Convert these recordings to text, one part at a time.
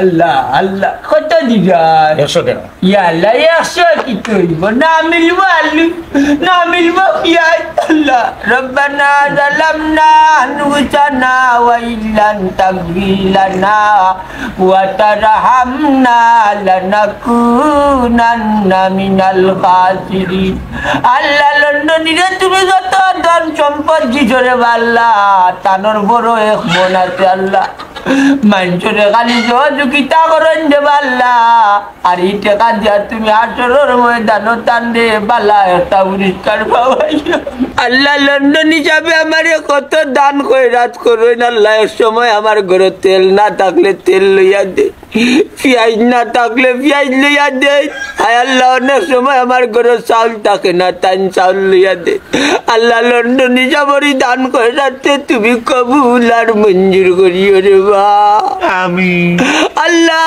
আল্লাহ আল্লাহ কত দিদার 100 টাকা ইয়া আল্লাহ 100 কি কইব না মিলবো আলু না মিলবো পিয়াজ আল্লাহ রব্বানা যালামনা আনফুসানা ওয়া ইল্লান তাগফির লানা ওয়া তারহামনা লানাকুনান্না মিনাল খাসিরিন আল্লাহ লন্ডনীরে তুমি যত ধন সম্পদ দিছরে আল্লাহ তানোর বড় এক মন আছে আল্লাহ মানুষের খালি সহযোগিতা করেন যে বাল্লা আর এই টাকা দিয়া তুমি 18 ময়দান টান দে বালা একটা পুরস্কার পাওয়াই আল্লাহ লন্ডন হিসাবে আমার কত দান খয়রাত করেন আল্লাহ এক সময় আমার ঘরে তেল না থাকলে তেল লইয়া দে পেঁয়াজ না থাকলে পেঁয়াজ লইয়া দে হায় আল্লাহ অনেক সময় আমার ঘরে চাউল থাকে না তাই চাউল লইয়া দে আল্লাহ লন্ডন হিসাবরই দান খয়রাতে তুমি কবুল আর মঞ্জুর করিও রে আমিন আল্লাহ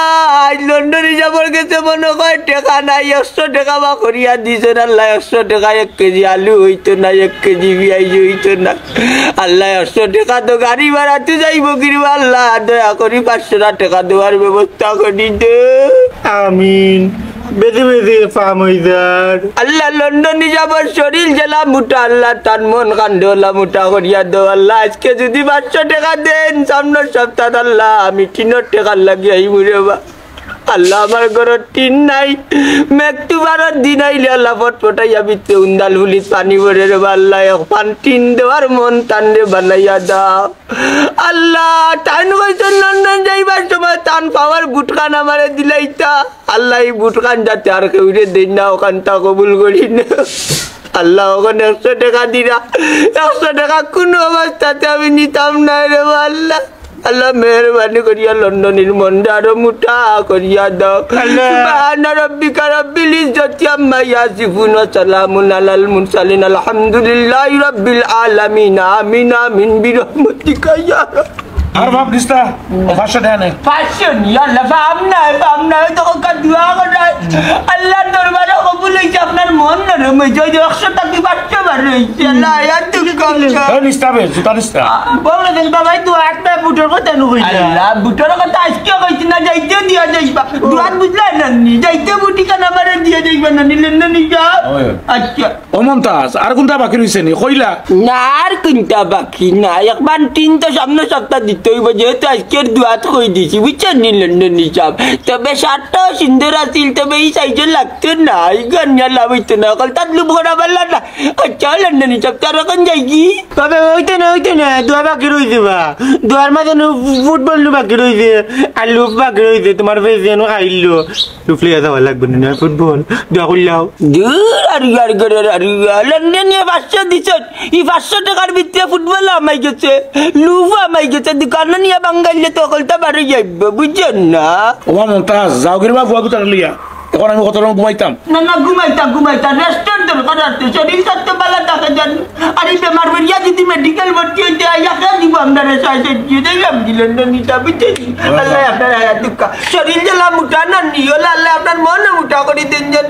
আজ লন্ডনে যাবার গেছে মনে হয় টাকা নাই 100 টাকা বা করিয়া দিছেন আল্লাহ 100 টাকা 1 কেজি আলু হইতো না 1 কেজি পেঁয়াজ হইতো না আল্লাহ 100 টাকা তো গাড়ি ভাড়াতে যাইব কিরবা আল্লাহ দয়া করি 500 টাকা দেওয়ার ব্যবস্থা করি দে আমিন বেদে বেদে ফামইদার আল্লাহ লন্ডনে যাবার শরীর জেলা মোটা আল্লাহ তার মন কান্দলা মোটা করিয়া দাও আল্লাহ আজকে যদি 500 টাকা দেন সামনের সপ্তাহ আল্লাহ আমি 3 টাকা লাগিয়ে আইব রে বা আল্লাহ আমার ঘরে টিন নাই মেকটুবারের দিন আইলে আল্লাহ ফটফটাইয়া বিতে উন্দাল হুলিত পানি ভরে রে আল্লাহ পান টিন দেওয়ার মন টান বানাইয়া দাও আল্লাহ টান কইছেন লন্ডন যাইবার সময় টান পাওয়ার বুটকান আমারে দিলাইতা আল্লাহ এই বুটকান যাতে আর কেউ রে দেই না ওখানটা কবুল করি না আল্লাহ ওখানে 100 টাকা দিরা 100 টাকা কোনো অবস্থাতে আমি নিতাম না রে আল্লাহ আল্লাহ মেহরবানি করিয়া লন্ডনের মনটা আরো মুঠা করিয়া দাও সুবহান রাব্বিকা রাব্বিল ইজ্জাতি আম্মা ইয়াসিফুন ওয়া সালামুন আলাল মুরসালিন আলহামদুলিল্লাহি রাব্বিল আলামিন আমিন আমিন বিরহমাতিকা ইয়া আর বাপ দিস্তা 500 টাকা নে 500 নি আল্লাহ ফাম না তো কা দোয়া করে আল্লাহ দরবারে কবুল হইছে আপনার মন নরম হইছে 100 টাকা 500 বার হইছে আল্লাহ ইয়া তুমি কম এই নিস্তা বে জুতা নিস্তা বলে দেন বাবাই তো একটা বুটর কথা নু কইলা আল্লাহ বুটর কথা আজকে কইছি না যাইতে দিয়া যাইবা দুয়াত বুঝলা না নি যাইতে বুটি কান আমারে দিয়া যাইবা না নিলেন না নি যা আচ্ছা ও মমতাজ আর কোনটা বাকি রইছে নি কইলা না আর কোনটা বাকি না একবার তিন তো সামনে সপ্তাহ তৈব যেহেতু আজকের দুয়াত কই দিছি বুঝছেন নি লন্ডন হিসাব তবে শার্টটা সুন্দর আছিল তবে এই সাইজে লাগতো না এই গানিয়া লাভ হইতো না কল তার লুপ করা পারল না আচ্ছা লন্ডন হিসাব তার এখন যাই কি তবে হইতো না দুয়া বাকি রইছে বা দুয়ার মাঝে ফুটবল লু বাকি রইছে আর লুপ বাকি রইছে তোমার ফেসিয়ান খাইলো লুফলিয়া যাওয়া লাগবে না ফুটবল দুয়া করলাও দূর আর লন্ডনে 500 দিছ এই 500 টাকার ভিতরে ফুটবল আমাই গেছে লুপ আমাই গেছে কাননিয়া বাঙালিতে তো কলটা বাড়ি যাইব বুঝছেন না ও মমতাজ যাও গিরবা বুয়া গুতা লিয়া এখন আমি কত রকম ঘুমাইতাম না ঘুমাইতা রেস্টুরেন্ট দরকার আছে শরীর স্বাস্থ্য ভালো থাকে জান আর এই বেমার বেরিয়া যদি মেডিকেল ভর্তি হইতে আইয়া কেন দিব আমরা সাইতে দিলাম দিলেন না নিতা বুঝছেন আল্লাহ আপনার হায়াত দুঃখা শরীর জ্বালা মুঠা না নিও আল্লাহ আপনার মন মুঠা করে দেন জান